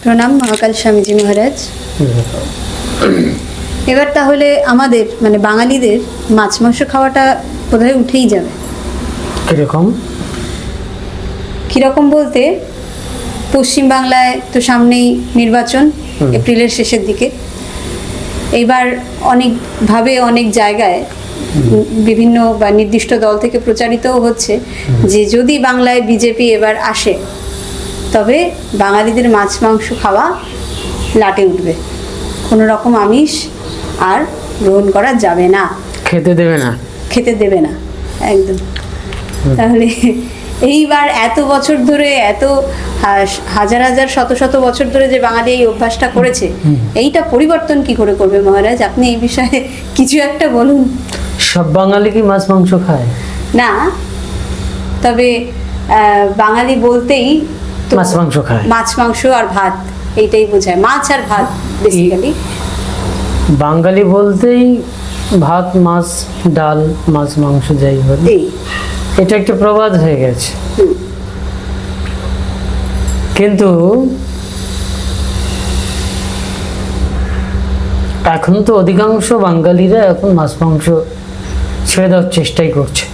প্রণাম মহাকাল স্বামীজি মহারাজ। এবার তাহলে আমাদের মানে বাঙালিদের মাছ মাংস খাওয়াটা বোধহয় উঠেই যাবে। কিরকম? কীরকম বলতে, পশ্চিমবাংলায় তো সামনেই নির্বাচন, এপ্রিলের শেষের দিকে। এইবার অনেকভাবে অনেক জায়গায় বিভিন্ন বা নির্দিষ্ট দল থেকে প্রচারিতও হচ্ছে যে যদি বাংলায় বিজেপি এবার আসে তবে বাঙালিদের মাছ মাংস খাওয়া লাটে উঠবে, কোনো রকম আমিষ আর গ্রহণ করা যাবে না, খেতে দেবে না, খেতে দেবে না একদম। তাহলে এইবার এত বছর ধরে, এত হাজার হাজার শত শত বছর ধরে যে বাঙালি এই অভ্যাসটা করেছে, এইটা পরিবর্তন কি করে করবে মহারাজ? আপনি এই বিষয়ে কিছু একটা বলুন। সব বাঙালি কি মাছ মাংস খায়? না, তবে বাঙালি বলতেই তো মাছ মাংস খায়, মাছ মাংস আর ভাত, এইটাই বোঝায়, মাছ আর ভাত বেসিক্যালি। বাঙালি বলতেই ভাত মাছ ডাল মাছ মাংস যাই বলে, এটা একটা প্রবাদ হয়ে গেছে। কিন্তু এখন তো অধিকাংশ বাঙালিরা এখন মাছ মাংস ছেড়ে দেওয়ার চেষ্টাই করছে।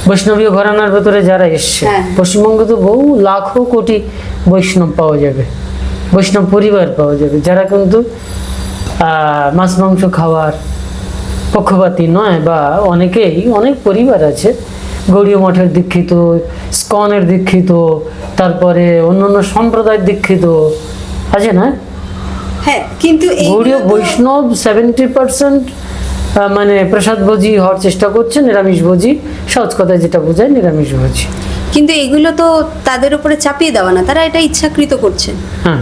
বৈষ্ণবীয় ঘরানার ভেতরে যারা এসছে, পশ্চিমবঙ্গে তো বহু লাখো কোটি বৈষ্ণব পাওয়া যাবে, বৈষ্ণব পরিবার পাওয়া যাবে, যারা কিন্তু মাছ মাংস খাওয়ার পক্ষপাতী নয়, বা অনেকেই, অনেক পরিবার আছে গৌড়ীয় মঠের দীক্ষিত, স্কনের দীক্ষিত, তারপরে অন্যান্য সম্প্রদায়ের দীক্ষিত আছে না? হ্যাঁ, কিন্তু গৌড়ীয় বৈষ্ণব 70% মানে প্রসাদভোজী হওয়ার চেষ্টা করছে, নিরামিষভোজী, সহজ কথায় যেটা বোঝায় নিরামিষভোজী। কিন্তু এগুলো তো তাদের উপরে চাপিয়ে দেওয়া না, তারা এটা ইচ্ছাকৃত করছেন। হ্যাঁ,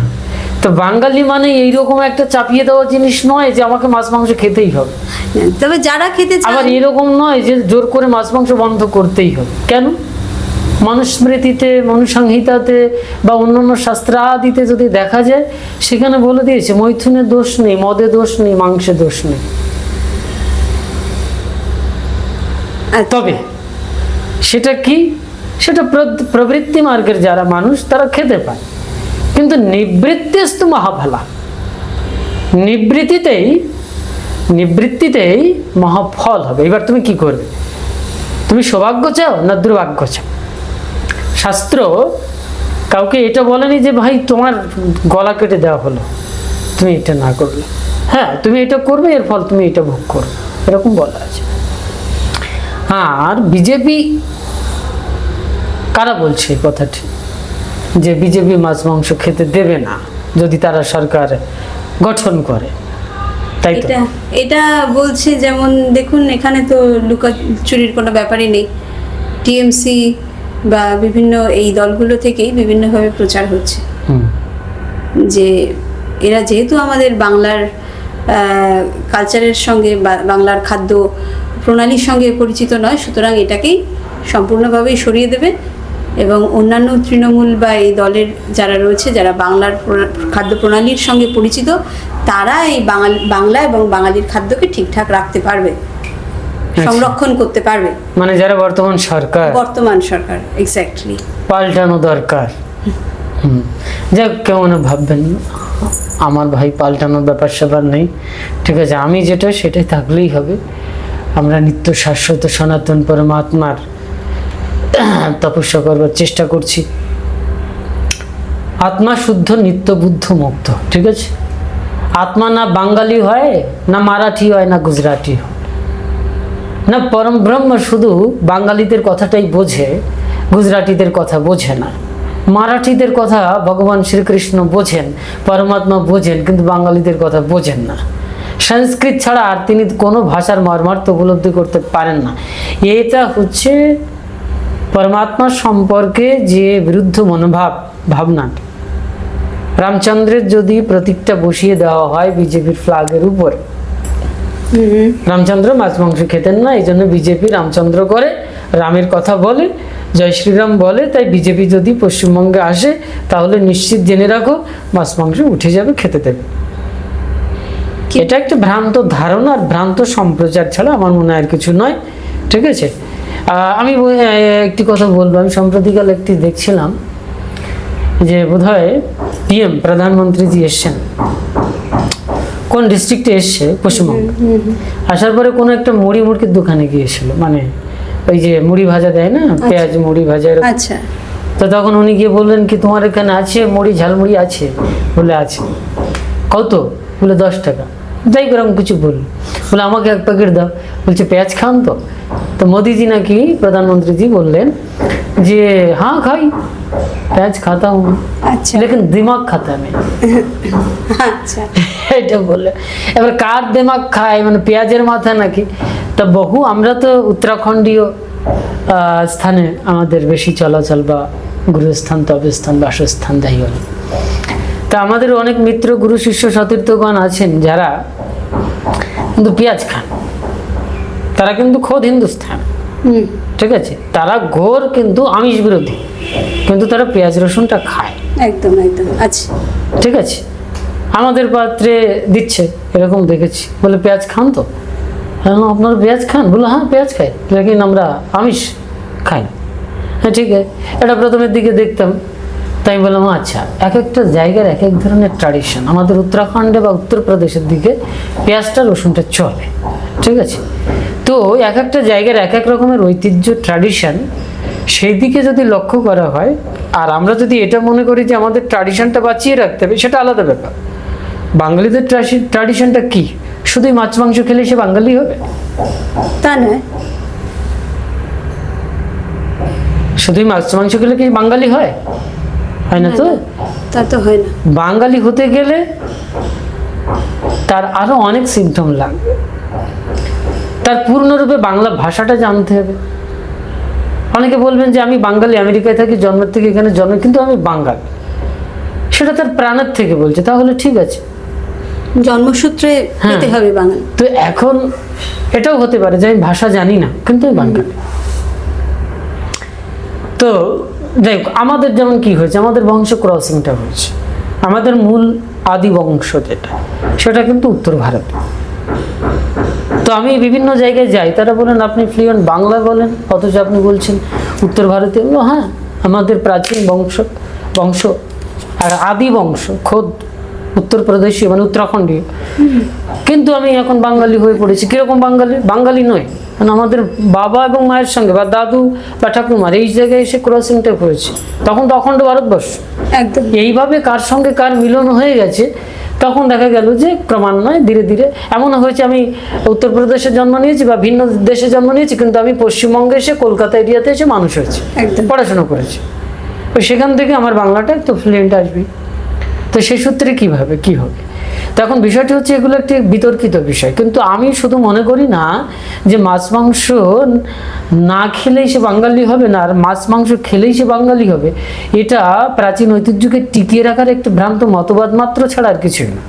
তো বাঙালি মানে এইরকম একটা চাপিয়ে দেওয়া জিনিস নয় যে আমাকে মাছ মাংস খেতেই হবে। তবে যারা খেতে চায়, আবার এরকম নয় যে জোর করে মাছ মাংস বন্ধ করতেই হবে। কেন? মনুস্মৃতিতে, মনুসংহিতাতে বা অন্যান্য শাস্ত্রাদিতে যদি দেখা যায়, সেখানে বলে দিয়েছে মৈথুনে দোষ নেই, মদে দোষ নেই, মাংসে দোষ নেই। তবে সেটা কি? সেটা প্রবৃত্তি মার্গের যারা মানুষ তারা খেতে পায়, কিন্তু নিবৃত্তিস্তু মহাফলা, নিবৃত্তিতেই মহাফল হবে। এবার তুমি কি করবে? তুমি সৌভাগ্য চাও না দুর্ভাগ্য চাও? শাস্ত্র কাউকে এটা বলেনি যে ভাই তোমার গলা কেটে দেওয়া হলো, তুমি এটা না করলে, হ্যাঁ তুমি এটা করবে, এর ফল তুমি এটা ভোগ করবে, এরকম বলা আছে। আর বিজেপি কারা বলছে এই কথাটি, যে বিজেপি মাছ মাংস খেতে দেবে না যদি তারা সরকার গঠন করে? তাই তো এটা বলছে। যেমন দেখুন, এখানে তো লুকোচুরির কোনো ব্যাপারই নেই। টিএমসি বা বিভিন্ন এই দলগুলো থেকেই বিভিন্নভাবে প্রচার হচ্ছে যে এরা যেহেতু আমাদের বাংলার কালচারের সঙ্গে বা বাংলার খাদ্য প্রণালীর সঙ্গে পরিচিত নয়, সুতরাং এটাকেই সম্পূর্ণভাবেই সরিয়ে দেবে, এবং অন্যান্য তৃণমূল বা এই দলের যারা রয়েছে, যারা বাংলার খাদ্য প্রণালীর সঙ্গে পরিচিত, তারা এই বাংলা এবং বাঙালির খাদ্যকে ঠিকঠাক রাখতে পারবে, সংরক্ষণ করতে পারবে। মানে যারা বর্তমান সরকার এক্স্যাক্টলি পাল্টানো দরকার। যাক, কেমন ভাববেন, আমার ভাই পাল্টানোর ব্যাপার স্যাপার নেই, ঠিক আছে, আমি যেটা সেটাই থাকলেই হবে। আমরা নিত্য শাশ্বত সনাতন পরমাত্মার তপস্যা করবার চেষ্টা করছি। আত্মা শুদ্ধ, নিত্য বুদ্ধ, মুক্ত, ঠিক আছে? আত্মা না বাঙালি হয়, না মারাঠি হয়, না গুজরাটি হয়, না পরম ব্রহ্ম শুধু বাঙালিদের কথাটাই বোঝে, গুজরাটিদের কথা বোঝে না, মারাঠিদের কথা ভগবান শ্রীকৃষ্ণ বোঝেন, পরমাত্মা বোঝেন, কিন্তু বাঙালিদের কথা বোঝেন না। সংস্কৃত ছাড়া আর তিনি কোনো ভাষার মর্মার্থ উপলব্ধি করতে পারেন না। এটা হচ্ছে পরমাত্মার সম্পর্কে যে বিরুদ্ধ মনোভাব, ভাবনা। রামচন্দ্রের যদি প্রতীকটা বসিয়ে দেওয়া হয় বিজেপির ফ্ল্যাগের উপর, রামচন্দ্র মাছ মাংস খেতেন না, এই জন্য বিজেপি রামচন্দ্র করে, রামের কথা বলে, জয় শ্রীরাম বলে, তাই বিজেপি যদি পশ্চিমবঙ্গে আসে তাহলে নিশ্চিত জেনে রাখো মাছ মাংস উঠে যাবে, খেতে দেবে। এটা একটা ভ্রান্ত ধারণা আর ভ্রান্ত সম্প্রচার ছাড়া আমার মনে হয় আর কিছু নয়, ঠিক আছে? আমি একটি কথা বলবো। আমি সম্প্রতিকাল একটি দেখছিলাম যে বোধহয় পিএম প্রধানমন্ত্রীজি এসছেন, কোন ডিস্ট্রিক্টে এসছে, পশ্চিমবঙ্গ। আসার পরে কোনো একটা মুড়ি মুড়কির দোকানে গিয়েছিল, মানে ওই যে মুড়ি ভাজা দেয় না, পেঁয়াজ মুড়ি ভাজা এরকম। আচ্ছা, তো তখন উনি গিয়ে বললেন কি তোমার এখানে আছে মুড়ি, ঝালমুড়ি আছে? বলে আছে। কত? বলে 10 টাকা। যাই করম কিছু বলে আমাকে এক প্যাকেট দাও। বলছে পেঁয়াজ খান তো? তো মোদিজি নাকি প্রধানমন্ত্রীজি বললেন যে হ্যাঁ খাই, प्याज खाता हूँ আচ্ছা लेकिन दिमाग खाता नहीं। আচ্ছা এটা বলে এবার কার দিমাগ খায়, মানে পেঁয়াজের মাথা নাকি? তা বহু আমরা তো উত্তরাখণ্ডীয় স্থানে আমাদের বেশি চলাচল, বা গুরুস্থান, তপস্থান, বাসস্থান যাই হল। তা আমাদের অনেক মিত্র, গুরু, শিষ্য, সতীর্থগণ আছেন যারা কিন্তু পেঁয়াজ খান। তারা কিন্তু খোদ হিন্দুস্থান, ঠিক আছে, তারা ঘোর কিন্তু আমিষ বিরোধী, কিন্তু তারা পেঁয়াজ রসুনটা খায় একদম একদম। আচ্ছা ঠিক আছে, আমাদের পাত্রে দিচ্ছে এরকম দেখেছি। বলে পেঁয়াজ খান তো? হ্যাঁ আপনারা পেঁয়াজ খান? বলে হ্যাঁ পেঁয়াজ খাই, লেকিন আমরা আমিষ খাই না। হ্যাঁ ঠিক আছে, এটা প্রথমের দিকে দেখতাম, তাই বললাম আচ্ছা এক একটা জায়গার এক এক ধরনের ট্র্যাডিশন। আমাদের উত্তরাখণ্ডে বা উত্তরপ্রদেশের দিকে পেঁয়াজটা রসুনটা চলে, ঠিক আছে। তো এক একটা জায়গার এক এক রকমের ঐতিহ্য, ট্র্যাডিশন, সেই দিকে যদি লক্ষ্য করা হয়, আর আমরা যদি এটা মনে করি যে আমাদের ট্র্যাডিশনটা বাঁচিয়ে রাখতে হবে, সেটা আলাদা ব্যাপার। বাঙালিদের ট্র্যাডিশনটা কি? শুধুই মাছ মাংস খেলে সে বাঙালি হবে? তা নয়। শুধুই মাছ মাংস খেলে কি বাঙালি হয়? হয় না তো। তা তো হয় না। বাঙালি হতে গেলে তার আরো অনেক সিমটম লাগবে। তার পূর্ণরূপে বাংলা ভাষাটা জানতে হবে। অনেকে বলবেন যে আমি বাঙালি, আমেরিকায় থাকি, জন্মের থেকে এখানে জন্ম, কিন্তু আমি বাঙালি, সেটা তার প্রাণের থেকে বলছে, তাহলে ঠিক আছে, জন্মসূত্রে পেতে হবে বাঙালি। তো এখন এটাও হতে পারে যে আমি ভাষা জানি না কিন্তু আমি বাঙালি। তো যাই হোক, আমাদের যেমন কি হয়েছে, আমাদের বংশ ক্রসিংটা হয়েছে। আমাদের মূল আদি বংশ যেটা, সেটা কিন্তু উত্তর ভারতে। তো আমি বিভিন্ন জায়গায় যাই, তারা বলেন আপনি ফ্লুয়েন্ট বাংলা বলেন, অথচ আপনি বলছেন উত্তর ভারতে। বললো হ্যাঁ, আমাদের প্রাচীন বংশ আর আদি বংশ খোদ উত্তরপ্রদেশীয়, মানে উত্তরাখণ্ডীয়, কিন্তু আমি এখন বাঙালি হয়ে পড়েছি। কিরকম বাঙালি? বাঙালি নয়, কারণ আমাদের বাবা এবং মায়ের সঙ্গে, বা দাদু বা ঠাকুমার এই জায়গায় এসে ক্রসিংটা হয়েছে, তখন তো অখণ্ড ভারতবর্ষ। একদম এইভাবে কার সঙ্গে কার মিলন হয়ে গেছে, তখন দেখা গেল যে ক্রমান্বয়ে ধীরে ধীরে এমন হয়েছে আমি উত্তরপ্রদেশে জন্ম নিয়েছি বা ভিন্ন দেশে জন্ম নিয়েছি, কিন্তু আমি পশ্চিমবঙ্গে এসে কলকাতা এরিয়াতে এসে মানুষ হয়েছি, একদম। পড়াশোনা করেছি, তো সেখান থেকে আমার বাংলাটা একটু ফ্লুয়েন্ট আসবে। তো সেই সূত্রে কীভাবে কী হবে? তখন বিষয়টি হচ্ছে এগুলো একটি বিতর্কিত বিষয়, কিন্তু আমি শুধু মনে করি না যে মাছ মাংস না খেলেই সে বাঙালি হবে না, আর মাছ মাংস খেলেই সে বাঙালি হবে। এটা প্রাচীন ঐতিহ্যকে টিকিয়ে রাখার একটি ভ্রান্ত মতবাদ মাত্র, ছাড়া আর কিছুই না।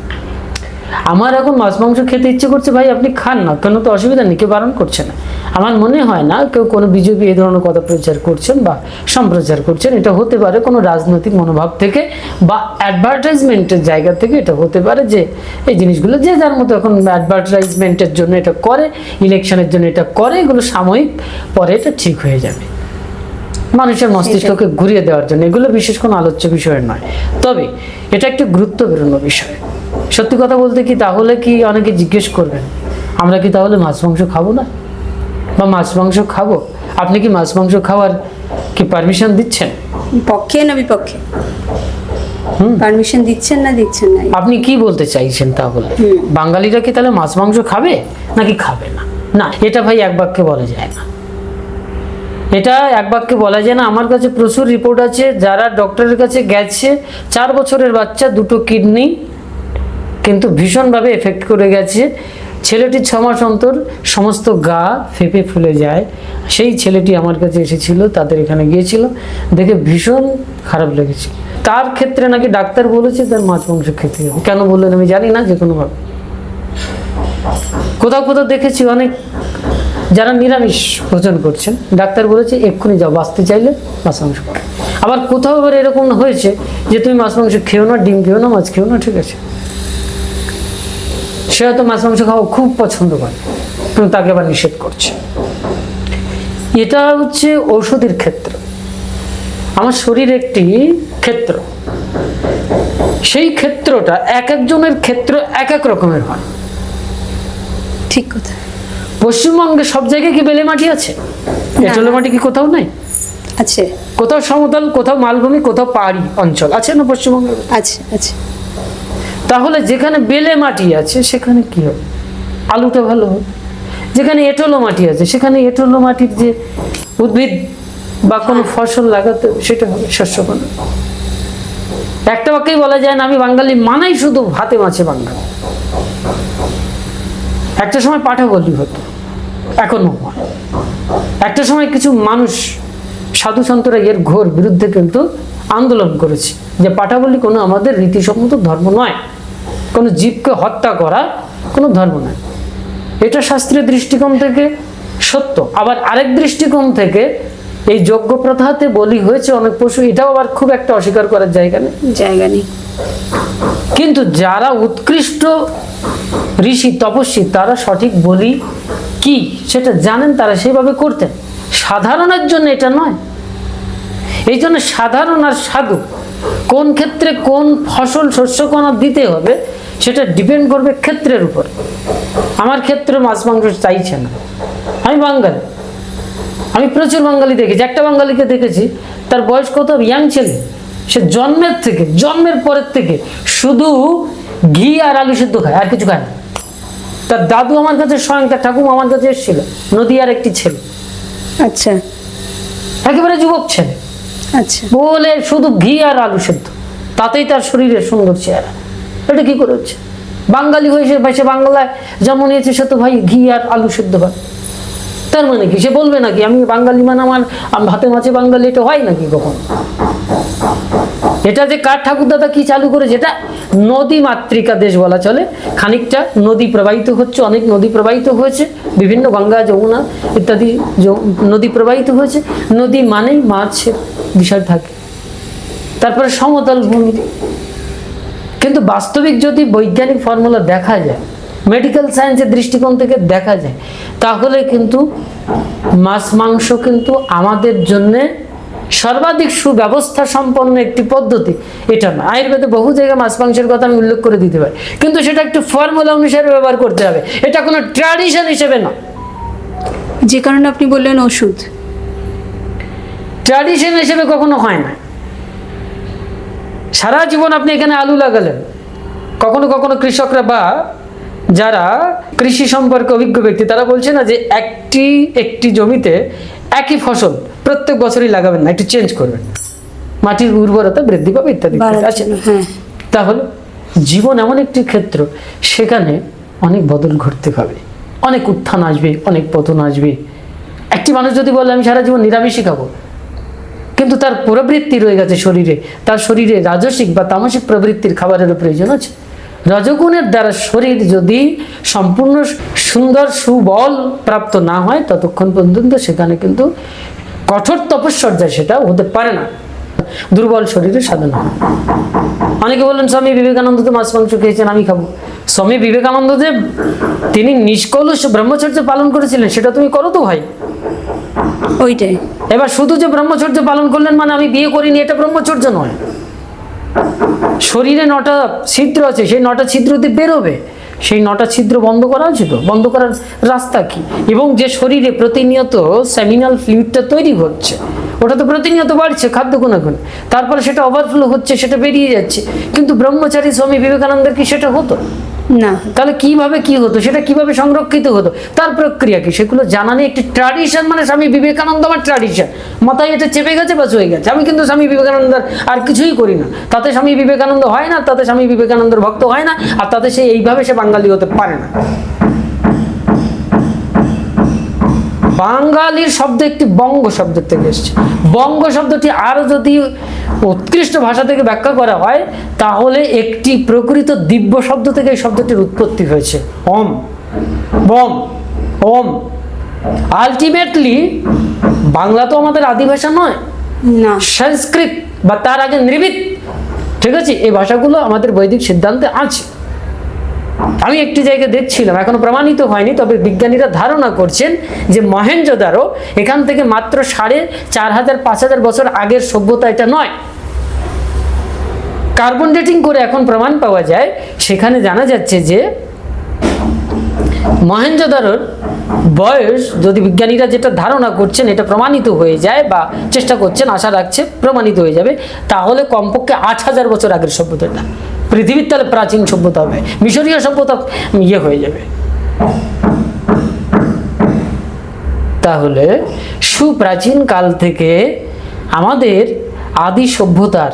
আমার এখন মাছ মাংস খেতে ইচ্ছে করছে, ভাই আপনি খান না, কেন, তো অসুবিধা নেই, কেউ বারণ করছে না। আমার মনে হয় না কেউ কোনো বিজেপি এই ধরনের কথা প্রচার করছেন বা সম্প্রচার করছেন। এটা হতে পারে কোনো রাজনৈতিক মনোভাব থেকে বা অ্যাডভার্টাইজমেন্টের জায়গা থেকে। এটা হতে পারে যে এই জিনিসগুলো যে যার মতো এখন অ্যাডভার্টাইজমেন্টের জন্য এটা করে, ইলেকশনের জন্য এটা করে, এগুলো সাময়িক, পরে এটা ঠিক হয়ে যাবে, মানুষের মস্তিষ্ককে ঘুরিয়ে দেওয়ার জন্য। এগুলো বিশেষ কোনো আলোচ্য বিষয় নয়, তবে এটা একটি গুরুত্বপূর্ণ বিষয়। সত্যি কথা বলতে কি, তাহলে কি অনেকে জিজ্ঞেস করবেন আমরা কি তাহলে মাছ মাংস খাবো না, বা মাছ মাংস খাবো? আপনি কি মাছ মাংস খাওয়ার কি পারমিশন দিচ্ছেন? পক্ষে না বিপক্ষে? পারমিশন দিচ্ছেন না দিচ্ছেন না? আপনি কি বলতে চাইছেন তাহলে? বাঙালিরা কি তাহলে মাছ মাংস খাবে নাকি খাবে না? না, এটা ভাই এক বাক্যে বলা যায় না, এটা এক বাক্যে বলা যায় না। আমার কাছে প্রচুর রিপোর্ট আছে, যারা ডক্টরের কাছে গেছে, 4 বছরের বাচ্চা, 2টো কিডনি কিন্তু ভীষণভাবে এফেক্ট করে গেছে। ছেলেটির 6 মাস অন্তর সমস্ত গা ফেঁপে ফুলে যায়। সেই ছেলেটি আমার কাছে এসেছিল, তাদের এখানে গিয়েছিল, দেখে ভীষণ খারাপ লেগেছে। তার ক্ষেত্রে নাকি ডাক্তার বলেছে তার মাছ মাংস খেতে হবে। কেন বললেন আমি জানি না, যে কোনোভাবে। কোথাও কোথাও দেখেছি অনেক যারা নিরামিষ ভোজন করছেন, ডাক্তার বলেছে এক্ষুনি যাও, বাঁচতে চাইলে মাছ মাংস। আবার কোথাও আবার এরকম হয়েছে যে তুমি মাছ মাংস খেও না, ডিম খেও না, মাছ খেও না, ঠিক আছে, সে হয়তো মাছ মাংস খাওয়া খুব পছন্দ করে, কিন্তু তাকে আবার নিষেধ করছে। এটা হচ্ছে ঔষধের ক্ষেত্র। আমার শরীর একটি ক্ষেত্র, সেই ক্ষেত্রটা এক একজনের ক্ষেত্র এক এক রকমের হয়। ঠিক কথা। পশ্চিমবঙ্গে সব জায়গায় কি বেলে মাটি আছে? এঁটেল মাটি কি কোথাও নাই? আছে। কোথাও সমতল, কোথাও মালভূমি, কোথাও পাহাড়ি অঞ্চল আছে না পশ্চিমবঙ্গে? আছে আছে। তাহলে যেখানে বেলে মাটি আছে সেখানে কি হবে? আলুটা ভালো হবে। যেখানে এঁটেল মাটি আছে সেখানে এঁটেল মাটির যে উদ্ভিদ বা কোনো ফসল লাগাতে হবে সেটা হবে শস্যকোনা। একটা বাক্যেই বলা যায় না আমি বাঙালি মানাই শুধু ভাতে মাছে বাঙালি। একটা সময় পাঠা বলি হতো, এখনো হয়। একটা সময় কিছু মানুষ সাধু সন্তরা এর ঘোর বিরুদ্ধে কিন্তু আন্দোলন করেছে যে পাঠা বলি কোনো আমাদের রীতিসম্মত ধর্ম নয়, কোনো জীবকে হত্যা করা কোনো ধর্ম নয়। এটা শাস্ত্রীয় দৃষ্টিকোণ থেকে সত্য। আবার আরেক দৃষ্টিকোণ থেকে এই যজ্ঞ প্রথাতে বলি হয়েছে অনেক পশু, এটাও আবার খুব একটা অস্বীকার করার জায়গা নেই। কিন্তু যারা উৎকৃষ্ট ঋষি তপস্বী তারা সঠিক বলি কি সেটা জানেন, তারা সেইভাবে করতেন। সাধারণের জন্য এটা নয়। এই জন্য সাধারণ আর সাধু কোন ক্ষেত্রে কোন ফসল শস্যকণা দিতে হবে সেটা ডিপেন্ড করবে ক্ষেত্রের উপর। আমার ক্ষেত্রে মাছ মাংস চাইছে না, আমি বাঙালি, আমি প্রচুর বাঙালি দেখেছি। একটা বাঙালিকে দেখেছি, তার বয়স কত, ইয়াং ছেলে, সে জন্মের পরের থেকে শুধু ঘি আর আলু সিদ্ধ খায়, আর কিছু খায় না। তার দাদু আমার কাছে, স্বয়ং তার ঠাকুমা আমার কাছে এসেছিল, নদী আর একটি ছেলে, আচ্ছা, একেবারে যুবক ছেলে, আচ্ছা, বলে শুধু ঘি আর আলু সিদ্ধ, তাতেই তার শরীরে সুন্দর চেহারা। এটা কি করে হচ্ছে? বাঙালি হয়েছে, সে বাংলায় জন্ম নিয়েছে, সে তো ভাই ঘি আর আলু সিদ্ধ ভাই। তার মানে কি সে বলবে নাকি আমি বাঙালি, মানে আমার ভাতে মাছে বাঙালি? এটা হয় নাকি কখন? এটা যে কার ঠাকুরদাদা কি চালু করেছে, এটা নদী মাতৃকা দেশ বলা চলে। খানিকটা নদী প্রবাহিত হচ্ছে, অনেক নদী প্রবাহিত হয়েছে, বিভিন্ন গঙ্গা যমুনা ইত্যাদি নদী প্রবাহিত হয়েছে। নদী মানেই মাছের বিষয় থাকে, তারপরে সমতল ভূমি। কিন্তু বাস্তবিক যদি বৈজ্ঞানিক ফর্মুলা দেখা যায়, মেডিকেল সায়েন্সের দৃষ্টিকোণ থেকে দেখা যায়, তাহলে কিন্তু মাছ মাংস কিন্তু আমাদের জন্যে সর্বাধিক সুব্যবস্থা সম্পন্ন একটি পদ্ধতি। এটা না, আয়ুর্বেদে বহু জায়গায় মাছ মাংসের কথা আমি উল্লেখ করে দিতে পারি, কিন্তু সেটা একটু ফর্মুলা অনুসারে ব্যবহার করতে হবে। এটা কোনো ট্র্যাডিশন হিসেবে না। যে কারণে আপনি বললেন ওষুধ, ট্র্যাডিশন হিসেবে কখনো হয় না। সারা জীবন আপনি এখানে আলু লাগালেন, কখনো কখনো কৃষকরা বা যারা কৃষি সম্পর্কে অভিজ্ঞ ব্যক্তি তারা বলছে না যে একটি জমিতে একই ফসল প্রত্যেক বছরই লাগাবেন না, একটু চেঞ্জ করবেন, মাটির উর্বরতা বৃদ্ধি পাবে ইত্যাদি। আচ্ছা, তাহলে জীবন এমন একটি ক্ষেত্র, সেখানে অনেক বদল ঘটতে হবে, অনেক উত্থান আসবে, অনেক পতন আসবে। একটি মানুষ যদি বলে আমি সারা জীবন নিরামিষই খাবো, কিন্তু তার প্রবৃত্তি রয়ে গেছে শরীরে, তার শরীরে রাজসিক বা তামসিক প্রবৃত্তির খাবারের প্রয়োজন আছে। রজগুণের দ্বারা শরীর যদি সম্পূর্ণ সুন্দর সুবল প্রাপ্ত না হয় ততক্ষণ পর্যন্ত সেখানে কিন্তু কঠোর তপস্যর্যায় সেটা হতে পারে না, দুর্বল শরীরে সাধনা হয়। অনেকে বললেন স্বামী বিবেকানন্দ তো মাছ মাংস খেয়েছেন, আমি খাবো। স্বামী বিবেকানন্দ যে তিনি নিষ্কলুষ ব্রহ্মচর্য পালন করেছিলেন সেটা তুমি করো তো ভাই, ওইটাই। এবার শুধু যে ব্রহ্মচর্য পালন করলেন মানে আমি বিয়ে করিনি, এটা ব্রহ্মচর্য নয়। শরীরে 9টা ছিদ্র আছে, সেই 9টা ছিদ্র দিয়ে বেরোবে, সেই 9টা ছিদ্র বন্ধ করা উচিত। বন্ধ করার রাস্তা কি? এবং যে শরীরে প্রতিনিয়ত সেমিনাল ফ্লুইডটা তৈরি হচ্ছে, ওটা তো প্রতিনিয়ত বাড়ছে খাদ্য গুণাগুণ, তারপরে সেটা ওভারফ্লো হচ্ছে, সেটা বেরিয়ে যাচ্ছে। কিন্তু ব্রহ্মচারী স্বামী বিবেকানন্দের কি সেটা হতো না? তাহলে কিভাবে কি হতো, সেটা কিভাবে সংরক্ষিত হতো, তার প্রক্রিয়া কি, সেগুলো জানা নেই। একটি ট্র্যাডিশন, মানে স্বামী বিবেকানন্দ আমার ট্র্যাডিশন, মাথায় এটা চেপে গেছে, বাস হয়ে গেছে। আমি কিন্তু স্বামী বিবেকানন্দের আর কিছুই করি না, তাতে স্বামী বিবেকানন্দ হয় না, তাতে স্বামী বিবেকানন্দের ভক্ত হয় না, আর তাতে সে এইভাবে সে বাঙালি হতে পারে না। বাঙালির শব্দ একটি বঙ্গ শব্দের থেকে এসেছে। বঙ্গ শব্দটি আরো যদি উৎকৃষ্ট ভাষা থেকে ব্যাখ্যা করা হয় তাহলে একটি প্রকৃত দিব্য শব্দ থেকে এই শব্দটির উৎপত্তি হয়েছে, ওম, বম, ওম। আলটিমেটলি বাংলা তো আমাদের আদি ভাষা নয়, না, সংস্কৃত বা তার আগে নির্মিত, ঠিক আছে? এই ভাষাগুলো আমাদের বৈদিক সিদ্ধান্তে আছে। আমি একটি জায়গায় দেখছিলাম, এখনো প্রমাণিত হয়নি, তবে বিজ্ঞানীরা ধারণা করছেন যে মহেঞ্জোদারো এখান থেকে মাত্র 4500-5000 বছর আগের সভ্যতা, এটা নয়। কার্বন ডেটিং করে এখন প্রমাণ পাওয়া যায়, সেখানে জানা যাচ্ছে যে মহেঞ্জোদারোর বয়স, যদি বিজ্ঞানীরা যেটা ধারণা করছেন এটা প্রমাণিত হয়ে যায় বা চেষ্টা করছেন, আশা রাখছে প্রমাণিত হয়ে যাবে, তাহলে কমপক্ষে 8,000 বছর আগের সভ্যতাটা পৃথিবীর তাহলে প্রাচীন সভ্যতা হবে, মিশরীয় সভ্যতা হয়ে যাবে। তাহলে সুপ্রাচীন কাল থেকে আমাদের আদি সভ্যতার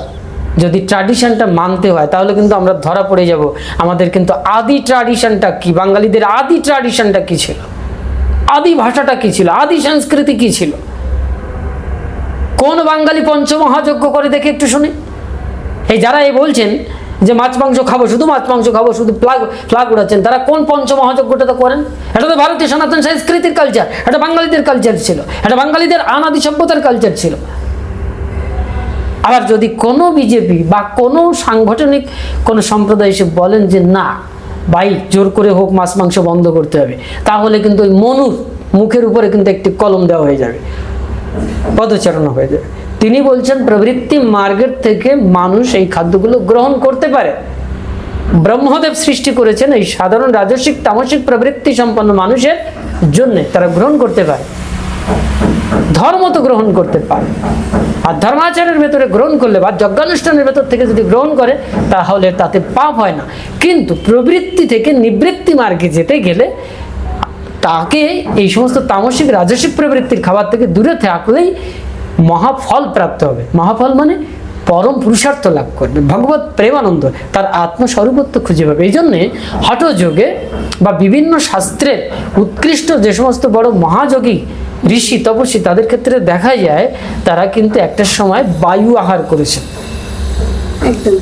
যদি ট্র্যাডিশনটা মানতে হয়, তাহলে কিন্তু আমরা ধরা পড়ে যাব আমাদের কিন্তু আদি ট্র্যাডিশনটা কি, বাঙালিদের আদি ট্র্যাডিশনটা কি ছিল, আদি ভাষাটা কি ছিল, আদি সংস্কৃতি কি ছিল। কোন বাঙালি পঞ্চমহাযজ্ঞ করে দেখে একটু শুনি। এই যারা বলছেন যে মাছ মাংস খাবো, শুধু মাছ মাংস খাবো, শুধু ফ্লাগ উড়াচ্ছেন, তারা কোন পঞ্চমহাযজ্ঞটা তো করেন? এটা তো ভারতীয় সনাতন সংস্কৃতির কালচার, এটা বাঙালিদের কালচার ছিল, এটা বাঙালিদের আনাদি সভ্যতার কালচার ছিল। আবার যদি কোনো বিজেপি বা কোনো সাংগঠনিক কোনো সম্প্রদায় এসে বলেন যে না ভাই জোর করে হোক মাছ মাংস বন্ধ করতে হবে, তাহলে কিন্তু ওই মনুর মুখের উপরে কিন্তু একটি কলম দেওয়া হয়ে যাবে, পদচারণা হয়ে যাবে। তিনি বলছেন প্রবৃত্তি মার্গের থেকে মানুষ এই খাদ্যগুলো গ্রহণ করতে পারে। ব্রহ্মদেব সৃষ্টি করেছেন এই সাধারণ রাজসিক তামসিক প্রবৃত্তি সম্পন্ন মানুষের জন্য, তারা গ্রহণ করতে পারে, ধর্ম তো গ্রহণ করতে পারে। আর ধর্মাচারের ভেতরে গ্রহণ করলে বা যজ্ঞানুষ্ঠানের ভেতর থেকে যদি গ্রহণ করে তাহলে তাতে পাপ হয় না। কিন্তু প্রবৃত্তি থেকে নিবৃত্তি মার্গে যেতে গেলে তাকে এই সমস্ত তামসিক রাজসিক প্রবৃত্তির খাবার থেকে দূরে থাকলেই মহাফল প্রাপ্ত হবে। মহাফল মানে পরম পুরুষার্থ লাভ করবে, ভগবত প্রেমানন্দ, তার আত্মস্বরূপত্ব খুঁজে পাবে। এই জন্যে হঠযোগে বা বিভিন্ন শাস্ত্রের উৎকৃষ্ট যে সমস্ত বড় মহাযোগী ঋষি তপস্বী, তাদের ক্ষেত্রে দেখা যায় তারা কিন্তু একটা সময় বায়ু আহার করেছে। একদম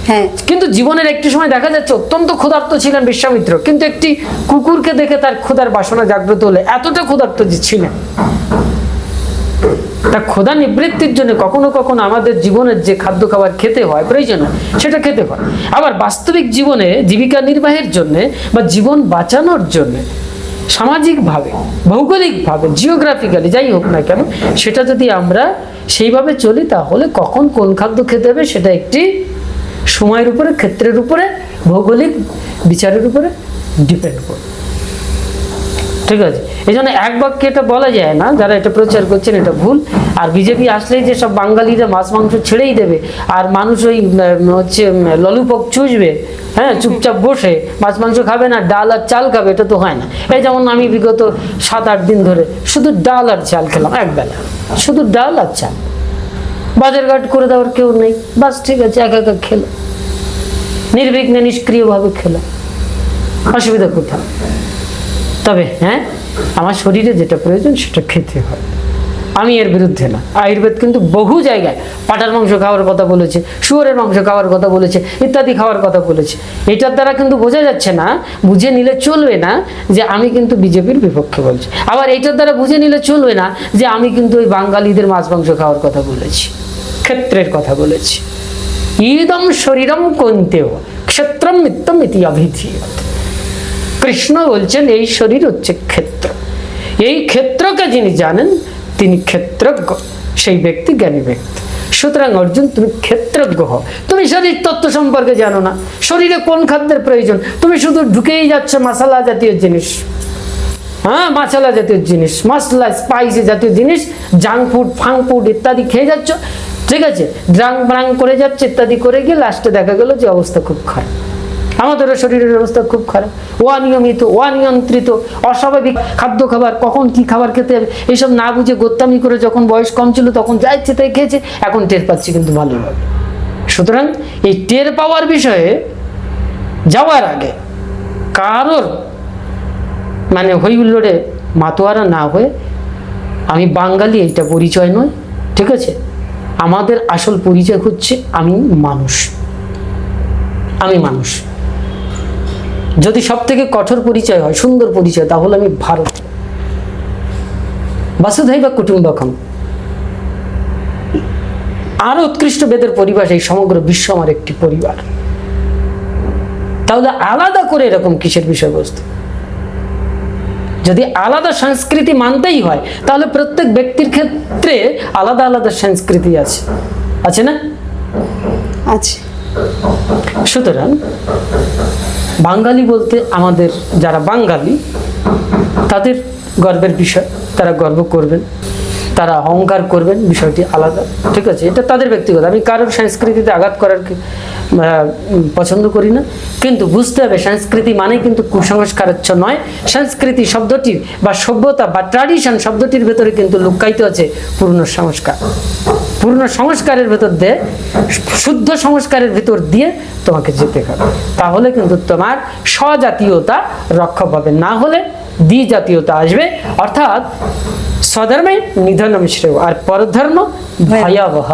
হ্যাঁ। কিন্তু জীবনের একটি সময় দেখা যাচ্ছে অত্যন্ত ক্ষুধার্ত ছিলেন বিশ্বামিত্র, কিন্তু একটি কুকুরকে দেখে তার ক্ষুধার বাসনা জাগ্রত হলে এতটা ক্ষুধার্ত যে ছিলেন, তা ক্ষুধা নিবৃত্তির জন্য কখনো কখনো আমাদের জীবনের যে খাদ্য খাবার খেতে হয় প্রয়োজন সেটা খেতে হয়। আবার বাস্তবিক জীবনে জীবিকা নির্বাহের জন্য বা জীবন বাঁচানোর জন্য সামাজিকভাবে, ভৌগোলিকভাবে, জিওগ্রাফিক্যালি যাই হোক না কেন, সেটা যদি আমরা সেইভাবে চলি তাহলে কখন কোন খাদ্য খেতে হবে সেটা একটি সময়ের উপরে, ক্ষেত্রের উপরে, ভৌগোলিক বিচারের উপরে ডিপেন্ড করে। ঠিক আছে, এই জন্য এক বাক্যে এটা বলা যায় না, যারা এটা প্রচার করছেন এটা ভুল। আর বিজেপি আসলেই যে সব বাঙালিরা মাছ মাংস ছেড়েই দেবে আর মানুষ ওই হচ্ছে ললিপপ চুষবে, হ্যাঁ, চুপচাপ বসে মাছ মাংস খাবে না, ডাল আর চাল খাবে, এটা তো হয় না। এই যেমন আমি বিগত 7-8 দিন ধরে শুধু ডাল আর চাল খেলাম, একবেলা শুধু ডাল আর চাল, বাজারঘাট করে দেওয়ার কেউ নেই, বাস ঠিক আছে, একা একা খেলো, নির্বিঘ্নে নিষ্ক্রিয়ভাবে খেলো, অসুবিধা কোথাও। তবে হ্যাঁ, আমার শরীরে যেটা প্রয়োজন সেটা খেতে হয়, আমি এর বিরুদ্ধে না। আয়ুর্বেদ কিন্তু বহু জায়গায় পাঁঠার মাংস খাওয়ার কথা বলেছে, শুয়োরের মাংস খাওয়ার কথা বলেছে, ইত্যাদি খাওয়ার কথা বলেছে। এটার দ্বারা কিন্তু বোঝা যাচ্ছে না, বুঝে নিলে চলবে না যে আমি কিন্তু বিজেপির বিপক্ষে বলছি। আবার এটার দ্বারা বুঝে নিলে চলবে না যে আমি কিন্তু ওই বাঙালিদের মাছ মাংস খাওয়ার কথা বলেছি, ক্ষেত্রের কথা বলেছি। ইদম শরীরম কন্তেও ক্ষেত্রম নিত্যম ইতি অভিধীয়তে। কৃষ্ণ বলছেন এই শরীর হচ্ছে ক্ষেত্র, এই ক্ষেত্রকে যিনি জানেন তিনি ক্ষেত্রজ্ঞ, সেই ব্যক্তি জ্ঞানী ব্যক্তি। সুতরাং অর্জুন, তুমি ক্ষেত্রজ্ঞ হও, তুমি শরীর তত্ত্ব সম্পর্কে জানো না, শরীরে কোন খাদ্যের প্রয়োজন, তুমি শুধু ঢুকেই যাচ্ছ মশলা জাতীয় জিনিস, হ্যাঁ, মশলা জাতীয় জিনিস, মশলা স্পাইসি জাতীয় জিনিস, জাঙ্ক ফুড ফাং ফুড ইত্যাদি খেয়ে যাচ্ছ, ঠিক আছে, ড্রাং ব্রাং করে যাচ্ছে ইত্যাদি করে গিয়ে লাস্টে দেখা গেল যে অবস্থা খুব খারাপ। আমাদেরও শরীরের অবস্থা খুব খারাপ, অনিয়মিত, অনিয়ন্ত্রিত, অস্বাভাবিক খাদ্য খাবার, কখন কি খাবার খেতে হবে এইসব না বুঝে গোত্তামি করে যখন বয়স কম ছিল তখন যা ইচ্ছে তাই খেয়েছে, এখন টের পাচ্ছি কিন্তু ভালোভাবে। সুতরাং এই টের পাওয়ার বিষয়ে যাওয়ার আগে কারোর মানে হই হুল্লোড়ে মাতোয়ারা না হয়ে, আমি বাঙালি এইটা পরিচয় নয়, ঠিক আছে, আমাদের আসল পরিচয় হচ্ছে আমি মানুষ, আমি মানুষ। যদি সব থেকে কঠোর পরিচয় হয়, সুন্দর পরিচয়, তাহলে আমি ভারত, বাসুধৈব কুটুম্বকম। আরো উৎকৃষ্ট বেদের পরিবার, এই সমগ্র বিশ্ব আমার একটি পরিবার। তাহলে আলাদা করে এরকম কিসের বিষয়বস্তু? যদি আলাদা সংস্কৃতি মানতেই হয় তাহলে প্রত্যেক ব্যক্তির ক্ষেত্রে আলাদা আলাদা সংস্কৃতি আছে, আছে না? আছে। সুতরাং বাঙালি বলতে আমাদের যারা বাঙালি তাদের গর্বের বিষয়, তারা গর্ব করবেন, তারা অহংকার করবেন, বিষয়টি আলাদা, ঠিক আছে, এটা তাদের ব্যক্তিগত। আমি কারোর সংস্কৃতিতে আঘাত করার পছন্দ করি না, কিন্তু বুঝতে হবে সংস্কৃতি মানে কিন্তু কুসংস্কারচ্ছ নয়। সংস্কৃতি শব্দটির বা সভ্যতা বা ট্র্যাডিশন শব্দটির ভেতরে কিন্তু লুকায়িত আছে পূর্ণ সংস্কার। পূর্ণ সংস্কারের ভেতর দিয়ে, শুদ্ধ সংস্কারের ভেতর দিয়ে তোমাকে যেতে হবে, তাহলে কিন্তু তোমার স্বজাতীয়তা রক্ষা পাবে, না হলে দ্বিজাতীয়তা আসবে, অর্থাৎ স্বধর্মে নিধনম শ্রেয় আর পরধর্ম ভয়াবহ।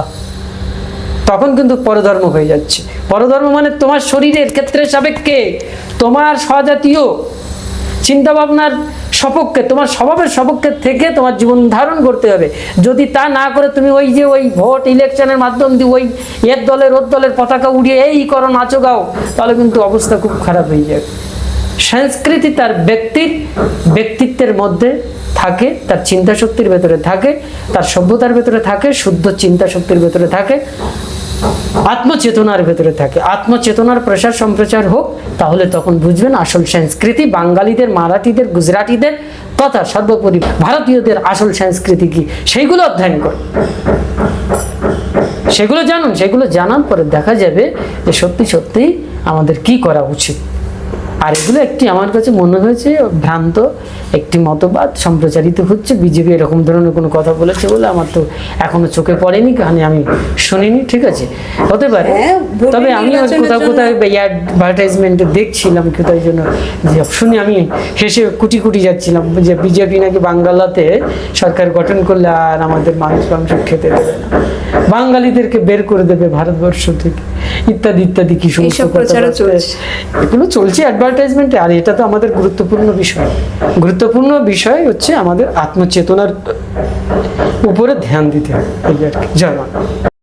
তখন কিন্তু পরধর্ম হয়ে যাচ্ছে। পরধর্ম মানে তোমার শরীরের ক্ষেত্রে সাপেক্ষে, তোমার স্বজাতীয় চিন্তা ভাবনার সপক্ষে, তোমার স্বভাবের সপক্ষে থেকে তোমার জীবন ধারণ করতে হবে। যদি তা না করে তুমি ওই যে ওই ভোট ইলেকশনের মাধ্যম দিয়ে ওই এর দলের ওর দলের পতাকা উড়িয়ে এই করো নাচো গাও, তাহলে কিন্তু অবস্থা খুব খারাপ হয়ে যাবে। সংস্কৃতি তার ব্যক্তিত্বের মধ্যে থাকে, তার চিন্তা শক্তির ভেতরে থাকে, তার সভ্যতার ভেতরে থাকে, শুদ্ধ চিন্তা শক্তির ভেতরে থাকে, আত্মচেতনার ভেতরে থাকে। আত্মচেতনার প্রসার সম্প্রচার হোক, তাহলে তখন বুঝবেন আসল সংস্কৃতি বাঙালিদের, মারাঠিদের, গুজরাটিদের তথা সর্বোপরি ভারতীয়দের আসল সংস্কৃতি কি, সেইগুলো অধ্যয়ন করুন, সেগুলো জানুন। সেগুলো জানার পরে দেখা যাবে যে সত্যি সত্যি আমাদের কি করা উচিত। আর এগুলো একটি আমার কাছে মনে হয়েছে ভ্রান্ত একটি মতবাদ সম্প্রচারিত হচ্ছে। বিজেপি এরকম ধরনের কোনো কথা বলেছে বলে আমার তো এখনো চোখে পড়েনি, কারণ আমি শুনিনি, ঠিক আছে, হতে পারে। তবে আমি কোথাও কোথাও অ্যাডভার্টাইজমেন্টে দেখছিলাম, কোথায় জন্য যে শুনে আমি হেসে কুটি কুটি যাচ্ছিলাম যে বিজেপি নাকি বাংলাতে সরকার গঠন করলে আর আমাদের মাংস খেতে দেবে না, বাঙালিদেরকে বের করে দেবে ভারতবর্ষ থেকে, ইত্যাদি ইত্যাদি কি সমস্ত এগুলো চলছে অ্যাডভার্টাইজমেন্টে। আর এটা তো আমাদের গুরুত্বপূর্ণ বিষয়। গুরুত্বপূর্ণ বিষয় হচ্ছে আমাদের আত্মচেতনার উপরে ধ্যান দিতে হবে। জয় বাংলা।